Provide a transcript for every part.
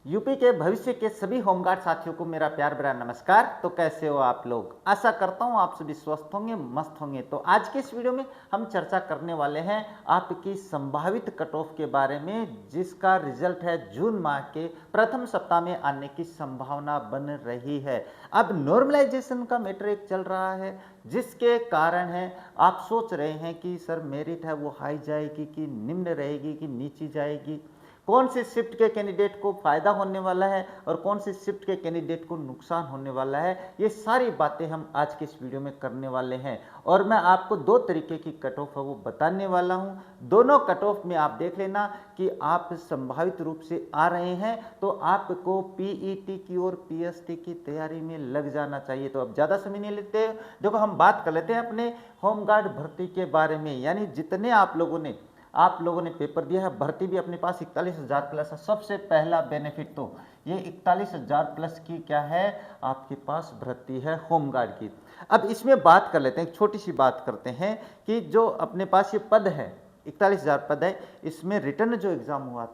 UP के भविष्य के सभी होमगार्ड साथियों को मेरा प्यार भरा नमस्कार। तो कैसे हो आप लोग? आशा करता हूँ आप सभी स्वस्थ होंगे, मस्त होंगे। तो आज के इस वीडियो में हम चर्चा करने वाले हैं आपकी संभावित कट ऑफ के बारे में, जिसका रिजल्ट है जून माह के प्रथम सप्ताह में आने की संभावना बन रही है। अब नॉर्मलाइजेशन का मैटर एक चल रहा है, जिसके कारण है आप सोच रहे हैं कि सर मेरिट है वो हाई जाएगी कि निम्न रहेगी कि नीची जाएगी, कौन से शिफ्ट के कैंडिडेट को फायदा होने वाला है और कौन से शिफ्ट के कैंडिडेट को नुकसान होने वाला है। ये सारी बातें हम आज के इस वीडियो में करने वाले हैं और मैं आपको दो तरीके की कट ऑफ है वो बताने वाला हूं। दोनों कट ऑफ में आप देख लेना कि आप संभावित रूप से आ रहे हैं तो आपको पीईटी की और पीएसटी की तैयारी में लग जाना चाहिए। तो अब ज़्यादा समय नहीं लेते, देखो हम बात कर लेते हैं अपने होमगार्ड भर्ती के बारे में। यानी जितने आप लोगों ने पेपर दिया है, भर्ती भी अपने पास 41,000 प्लस है। सबसे पहला बेनिफिट तो ये 41,000 प्लस की क्या है, आपके पास भर्ती है होमगार्ड की। अब इसमें बात कर लेते हैं, एक छोटी सी बात करते हैं कि जो अपने पास ये पद है 41,000 पद है, इसमें रिटर्न जो एग्ज़ाम हुआ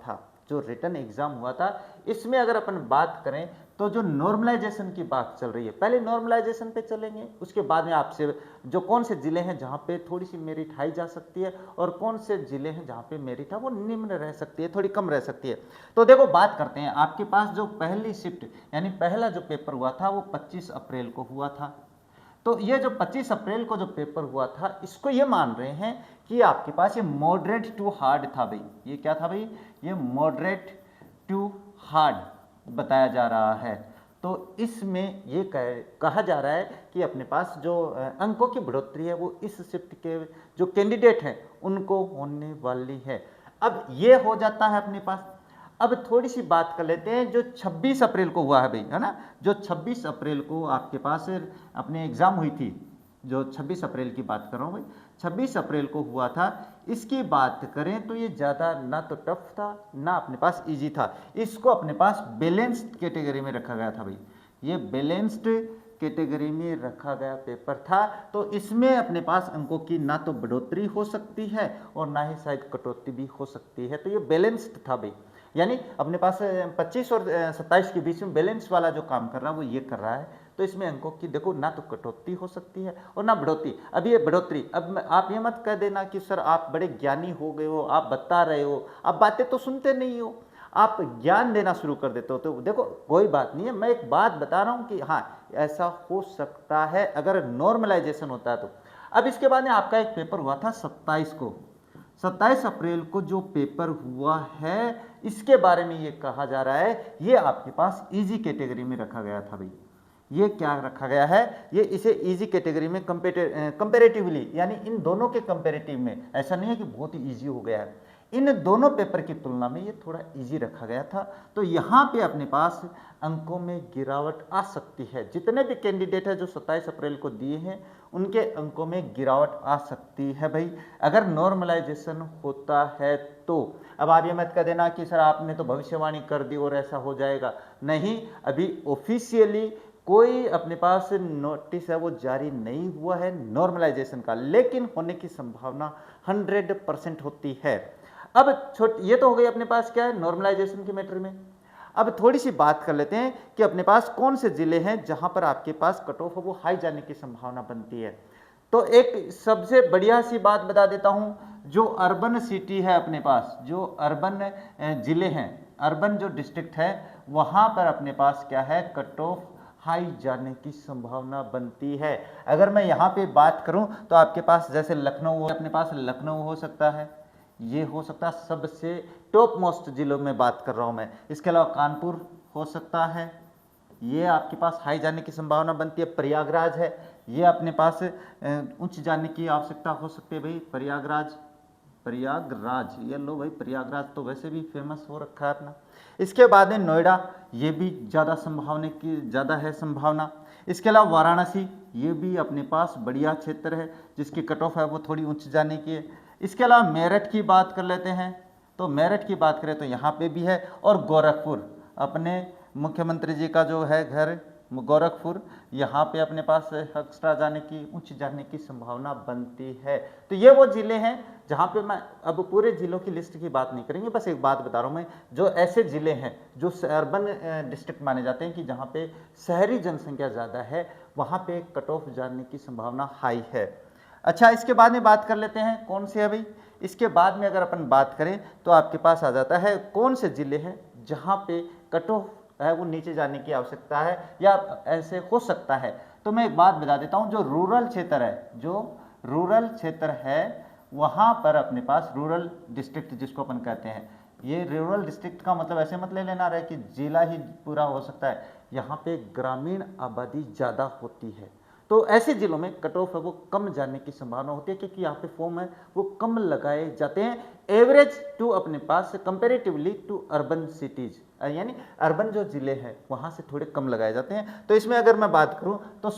था, इसमें अगर अपन बात करें तो जो नॉर्मलाइजेशन की बात चल रही है, पहले नॉर्मलाइजेशन पे चलेंगे, उसके बाद में आपसे जो कौन से जिले हैं जहां पे थोड़ी सी मेरिट हाई जा सकती है और कौन से जिले हैं जहां पे मेरिट है वो निम्न रह सकती है, थोड़ी कम रह सकती है। तो देखो बात करते हैं, आपके पास जो पहली शिफ्ट यानी पहला जो पेपर हुआ था वो 25 अप्रैल को हुआ था। तो ये जो 25 अप्रैल को जो पेपर हुआ था, इसको ये मान रहे हैं कि आपके पास ये मॉडरेट टू हार्ड था भाई। ये क्या था भाई? ये मॉडरेट टू हार्ड बताया जा रहा है। तो इसमें ये कहा जा रहा है कि अपने पास जो अंकों की बढ़ोतरी है वो इस शिफ्ट के जो कैंडिडेट हैं उनको होने वाली है। अब ये हो जाता है अपने पास। अब थोड़ी सी बात कर लेते हैं जो 26 अप्रैल को हुआ है भाई, है ना, जो 26 अप्रैल को आपके पास अपने एग्जाम हुई थी, जो 26 अप्रैल की बात कर रहा हूँ भाई, 26 अप्रैल को हुआ था। इसकी बात करें तो ये ज़्यादा ना तो टफ था ना अपने पास इजी था। इसको अपने पास बैलेंस्ड कैटेगरी में रखा गया था भाई, ये बैलेंस्ड कैटेगरी में रखा गया पेपर था। तो इसमें अपने पास अंकों की ना तो बढ़ोतरी हो सकती है और ना ही शायद कटौती भी हो सकती है। तो ये बैलेंस्ड था भाई, यानी अपने पास 25 और 27 के बीच में बैलेंस वाला जो काम कर रहा है वो ये कर रहा है। तो इसमें अंकों की देखो ना तो कटौती हो सकती है और ना बढ़ोतरी। अब ये बढ़ोतरी, अब आप ये मत कह देना कि सर आप बड़े ज्ञानी हो गए हो, आप बता रहे हो, आप बातें तो सुनते नहीं हो, आप ज्ञान देना शुरू कर देते हो। तो देखो कोई बात नहीं है, मैं एक बात बता रहा हूँ कि हाँ ऐसा हो सकता है अगर नॉर्मलाइजेशन होता है तो। अब इसके बाद में आपका एक पेपर हुआ था 27 अप्रैल को जो पेपर हुआ है, इसके बारे में ये कहा जा रहा है ये आपके पास इजी कैटेगरी में रखा गया था भाई। ये क्या रखा गया है, ये इसे इजी कैटेगरी में कंपेरेटिवली, यानी इन दोनों के कंपेरेटिव में, ऐसा नहीं है कि बहुत ही इजी हो गया है, इन दोनों पेपर की तुलना में ये थोड़ा इजी रखा गया था। तो यहाँ पे अपने पास अंकों में गिरावट आ सकती है। जितने भी कैंडिडेट है जो 27 अप्रैल को दिए हैं उनके अंकों में गिरावट आ सकती है भाई, अगर नॉर्मलाइजेशन होता है तो। अब आप ये मत कह देना कि सर आपने तो भविष्यवाणी कर दी और ऐसा हो जाएगा। नहीं, अभी ऑफिशियली कोई अपने पास नोटिस है वो जारी नहीं हुआ है नॉर्मलाइजेशन का, लेकिन होने की संभावना 100% होती है। अब ये तो हो गई अपने पास क्या है नॉर्मलाइजेशन के मैटर में। अब थोड़ी सी बात कर लेते हैं कि अपने पास कौन से जिले हैं जहां पर आपके पास कट ऑफ वो हाई जाने की संभावना बनती है। तो एक सबसे बढ़िया सी बात बता देता हूं, जो अर्बन सिटी है अपने पास, जो अर्बन जिले हैं, अर्बन जो डिस्ट्रिक्ट है, वहां पर अपने पास क्या है, कट ऑफ हाई जाने की संभावना बनती है। अगर मैं यहाँ पे बात करूं तो आपके पास जैसे लखनऊ, अपने पास लखनऊ हो सकता है, ये हो सकता है, सबसे टॉप मोस्ट जिलों में बात कर रहा हूं मैं। इसके अलावा कानपुर हो सकता है, ये आपके पास हाई जाने की संभावना बनती है। प्रयागराज है, ये अपने पास उच्च जाने की आवश्यकता हो सकती है भाई। प्रयागराज ये लो भाई, प्रयागराज तो वैसे भी फेमस हो रखा है अपना। इसके बाद में नोएडा, ये भी ज़्यादा है संभावना। इसके अलावा वाराणसी, ये भी अपने पास बढ़िया क्षेत्र है जिसकी कट ऑफ है वो थोड़ी ऊंच जाने की है। इसके अलावा मेरठ की बात कर लेते हैं, तो मेरठ की बात करें तो यहाँ पे भी है। और गोरखपुर, अपने मुख्यमंत्री जी का जो है घर गोरखपुर, यहाँ पे अपने पास एक्स्ट्रा जाने की, उच्च जाने की संभावना बनती है। तो ये वो जिले हैं जहाँ पे मैं अब पूरे जिलों की लिस्ट की बात नहीं करेंगे, बस एक बात बता रहा हूँ मैं, जो ऐसे जिले हैं जो अर्बन डिस्ट्रिक्ट माने जाते हैं कि जहाँ पे शहरी जनसंख्या ज़्यादा है, वहाँ पे कट ऑफ जाने की संभावना हाई है। अच्छा, इसके बाद में बात कर लेते हैं कौन से है भाई। इसके बाद में अगर अपन बात करें तो आपके पास आ जाता है कौन से जिले हैं जहाँ पे कट ऑफ है वो नीचे जाने की आवश्यकता है या ऐसे हो सकता है। तो मैं एक बात बता देता हूँ, जो रूरल क्षेत्र है, जो रूरल क्षेत्र है वहाँ पर अपने पास रूरल डिस्ट्रिक्ट जिसको अपन कहते हैं, ये रूरल डिस्ट्रिक्ट का मतलब ऐसे मत ले लेना रहे कि जिला ही पूरा हो सकता है, यहाँ पे ग्रामीण आबादी ज़्यादा होती है। तो ऐसे जिलों में कट ऑफ है वो कम जाने की संभावना होती है, क्योंकि यहाँ पे फॉर्म है वो कम लगाए जाते हैं एवरेज टू अपने पास कंपेरेटिवली टू अर्बन सिटीज, यानी अर्बन जो जिले हैं वहाँ से थोड़े कम लगाए जाते हैं। तो इसमें अगर मैं बात करूँ तो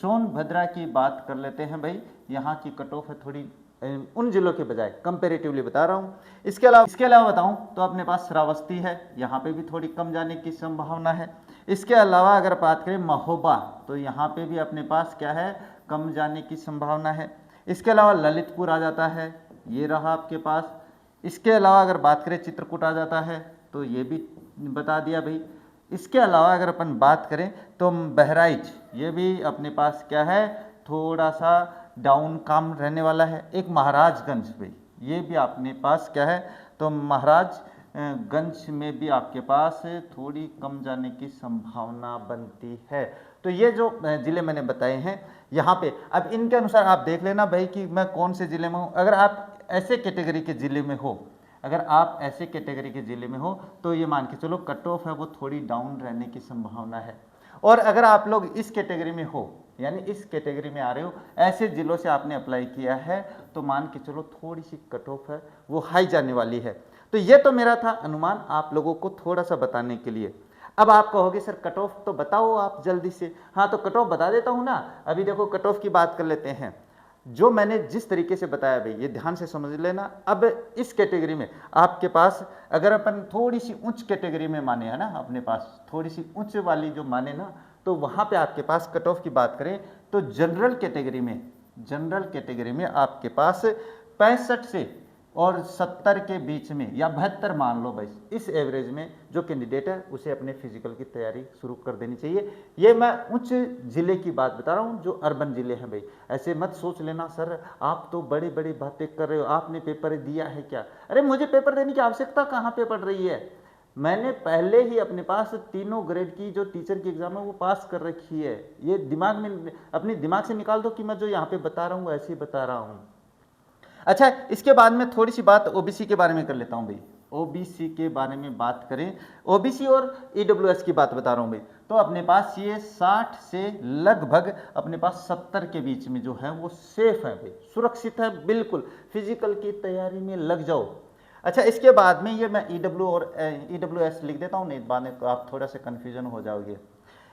सोनभद्रा की बात कर लेते हैं भाई, यहाँ की कट ऑफ है थोड़ी उन जिलों के बजाय कंपेरेटिवली बता रहा हूँ। इसके अलावा बताऊँ तो अपने पास श्रावस्ती है, यहाँ पे भी थोड़ी कम जाने की संभावना है। इसके अलावा अगर बात करें महोबा, तो यहाँ पे भी अपने पास क्या है, कम जाने की संभावना है। इसके अलावा ललितपुर आ जाता है, ये रहा आपके पास। इसके अलावा अगर बात करें चित्रकूट आ जाता है, तो ये भी बता दिया भाई। इसके अलावा अगर अपन बात करें तो बहराइच, ये भी अपने पास क्या है, थोड़ा सा डाउन काम रहने वाला है। एक महाराजगंज भाई, ये भी अपने पास क्या है, तो महाराजगंज में भी आपके पास थोड़ी कम जाने की संभावना बनती है। तो ये जो ज़िले मैंने बताए हैं यहाँ पे, अब इनके अनुसार आप देख लेना भाई कि मैं कौन से ज़िले में हूँ। अगर आप ऐसे कैटेगरी के ज़िले में हो, तो ये मान के चलो कट ऑफ है वो थोड़ी डाउन रहने की संभावना है। और अगर आप लोग इस कैटेगरी में हो, यानी इस कैटेगरी में आ रहे हो, ऐसे जिलों से आपने अप्लाई किया है, तो मान के चलो थोड़ी सी कट ऑफ है वो हाई जाने वाली है। तो ये तो मेरा था अनुमान आप लोगों को थोड़ा सा बताने के लिए। अब आप कहोगे सर कट ऑफ तो बताओ आप जल्दी से। हाँ, तो कट ऑफ बता देता हूँ ना। अभी देखो कट ऑफ की बात कर लेते हैं। जो मैंने जिस तरीके से बताया भाई, ये ध्यान से समझ लेना। अब इस कैटेगरी में आपके पास अगर अपन थोड़ी सी उच्च कैटेगरी में माने, है ना, अपने पास थोड़ी सी उच्च वाली जो माने ना, तो वहाँ पे आपके पास कट ऑफ की बात करें तो जनरल कैटेगरी में आपके पास 65 से और 70 के बीच में या 72 मान लो भाई, इस एवरेज में जो कैंडिडेट है उसे अपने फिजिकल की तैयारी शुरू कर देनी चाहिए। ये मैं उच्च जिले की बात बता रहा हूँ, जो अर्बन जिले हैं भाई। ऐसे मत सोच लेना सर आप तो बड़ी बड़ी बातें कर रहे हो, आपने पेपर दिया है क्या। अरे मुझे पेपर देने की आवश्यकता कहाँ पे पड़ रही है। मैंने पहले ही अपने पास तीनों ग्रेड की जो टीचर की एग्जाम है वो पास कर रखी है। ये दिमाग में, अपने दिमाग से निकाल दो कि मैं जो यहाँ पे बता रहा हूँ ऐसे ही बता रहा हूँ। अच्छा, इसके बाद में थोड़ी सी बात ओबीसी के बारे में कर लेता हूँ भाई। ओबीसी के बारे में बात करें, ओबीसी और ईडब्ल्यूएस की बात बता रहा हूँ भाई। तो अपने पास ये 60 से लगभग अपने पास 70 के बीच में जो है वो सेफ है भाई, सुरक्षित है बिल्कुल। फिजिकल की तैयारी में लग जाओ। अच्छा, इसके बाद में ये मैं ईडब्ल्यू और ईडब्ल्यूएस लिख देता हूँ, नहीं बाद में तो आप थोड़ा सा कन्फ्यूजन हो जाओगे।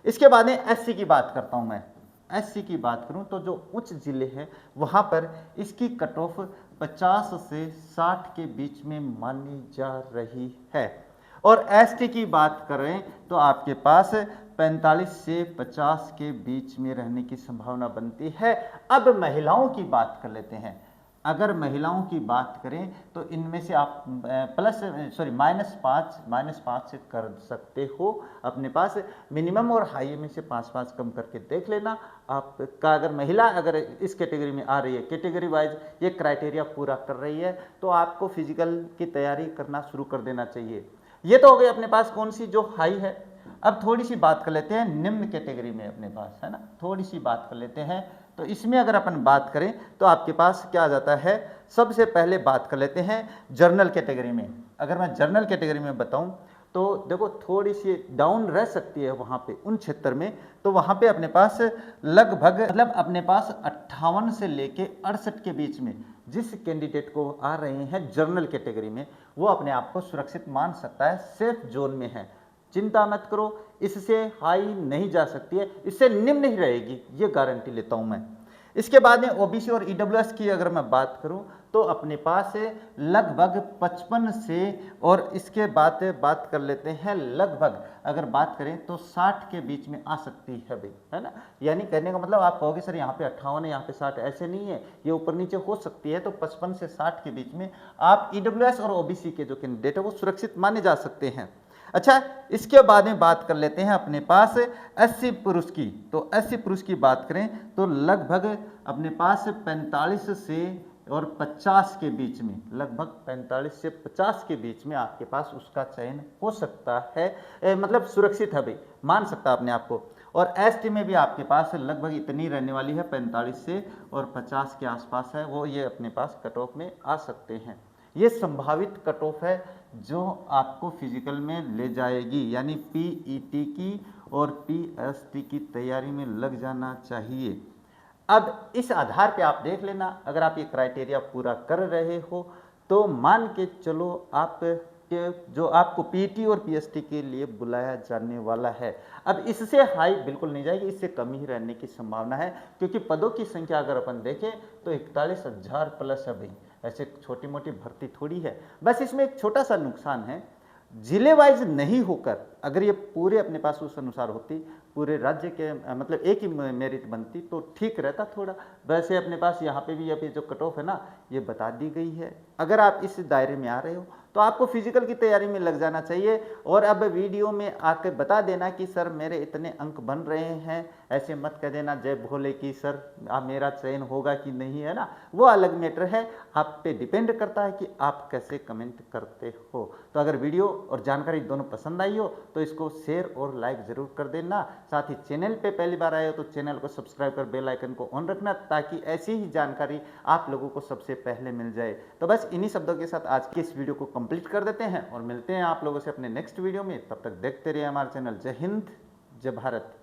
इसके बाद में एससी की बात करता हूँ मैं। एससी की बात करूं तो जो उच्च जिले हैं वहां पर इसकी कट ऑफ 50 से 60 के बीच में मानी जा रही है। और एसटी की बात करें तो आपके पास 45 से 50 के बीच में रहने की संभावना बनती है। अब महिलाओं की बात कर लेते हैं। अगर महिलाओं की बात करें तो इनमें से आप -5 से कर सकते हो अपने पास मिनिमम, और हाई में से 5 कम करके देख लेना आपका। अगर महिला अगर इस कैटेगरी में आ रही है, कैटेगरी वाइज ये क्राइटेरिया पूरा कर रही है, तो आपको फिजिकल की तैयारी करना शुरू कर देना चाहिए। ये तो हो गई अपने पास कौन सी जो हाई है। अब थोड़ी सी बात कर लेते हैं निम्न कैटेगरी में अपने पास, है ना, थोड़ी सी बात कर लेते हैं। तो इसमें अगर अपन बात करें तो आपके पास क्या आ जाता है, सबसे पहले बात कर लेते हैं जर्नल कैटेगरी में। अगर मैं जर्नल कैटेगरी में बताऊं तो देखो थोड़ी सी डाउन रह सकती है वहाँ पे उन क्षेत्र में। तो वहाँ पे अपने पास लगभग मतलब अपने पास 58 से लेके 68 के बीच में जिस कैंडिडेट को आ रहे हैं जर्नल कैटेगरी में, वो अपने आप को सुरक्षित मान सकता है, सेफ जोन में है। चिंता मत करो, इससे हाई नहीं जा सकती है, इससे निम्न ही रहेगी, ये गारंटी लेता हूं मैं। इसके बाद में ओबीसी और ईडब्ल्यूएस की अगर मैं बात करूं तो अपने पास लगभग 55 से, और इसके बाद बात कर लेते हैं लगभग अगर बात करें तो 60 के बीच में आ सकती है भाई, है ना। यानी कहने का मतलब आप कहोगे सर यहाँ पे 58 है यहाँ पे 60, ऐसे नहीं है, ये ऊपर नीचे हो सकती है। तो 55 से 60 के बीच में आप ईडब्ल्यूएस और ओबीसी के जो कैंडिडेट है वो सुरक्षित माने जा सकते हैं। अच्छा, इसके बाद में बात कर लेते हैं अपने पास एससी पुरुष की। तो एससी पुरुष की बात करें तो लगभग अपने पास 45 से और 50 के बीच में, लगभग 45 से 50 के बीच में आपके पास उसका चयन हो सकता है, मतलब सुरक्षित है भाई, मान सकता है अपने आप को। और एसटी में भी आपके पास लगभग इतनी रहने वाली है, 45 से और 50 के आसपास है, वो ये अपने पास कट ऑफ में आ सकते हैं। ये संभावित कट ऑफ है जो आपको फिजिकल में ले जाएगी, यानी पीईटी की और पीएसटी की तैयारी में लग जाना चाहिए। अब इस आधार पे आप देख लेना, अगर आप ये क्राइटेरिया पूरा कर रहे हो तो मान के चलो आप के जो आपको पीटी और पीएसटी के लिए बुलाया जाने वाला है। अब इससे हाई बिल्कुल नहीं जाएगी, इससे कम ही रहने की संभावना है, क्योंकि पदों की संख्या अगर अपन देखें तो 41,000 प्लस है भाई, ऐसे छोटी मोटी भर्ती थोड़ी है। बस इसमें एक छोटा सा नुकसान है, जिले वाइज नहीं होकर अगर ये पूरे अपने पास उस अनुसार होती, पूरे राज्य के मतलब एक ही मेरिट बनती तो ठीक रहता थोड़ा। वैसे अपने पास यहाँ पे भी अभी जो कट ऑफ है ना, ये बता दी गई है। अगर आप इस दायरे में आ रहे हो तो आपको फिजिकल की तैयारी में लग जाना चाहिए, और अब वीडियो में आकर बता देना कि सर मेरे इतने अंक बन रहे हैं, ऐसे मत कह देना जय भोले कि सर आप मेरा चयन होगा कि नहीं, है ना, वो अलग मैटर है। आप पे डिपेंड करता है कि आप कैसे कमेंट करते हो। तो अगर वीडियो और जानकारी दोनों पसंद आई हो तो इसको शेयर और लाइक जरूर कर देना। साथ ही चैनल पे पहली बार आए हो तो चैनल को सब्सक्राइब कर बेल आइकन को ऑन रखना, ताकि ऐसी ही जानकारी आप लोगों को सबसे पहले मिल जाए। तो बस इन्हीं शब्दों के साथ आज की इस वीडियो को कंप्लीट कर देते हैं और मिलते हैं आप लोगों से अपने नेक्स्ट वीडियो में। तब तक देखते रहिए हमारा चैनल। जय हिंद, जय भारत।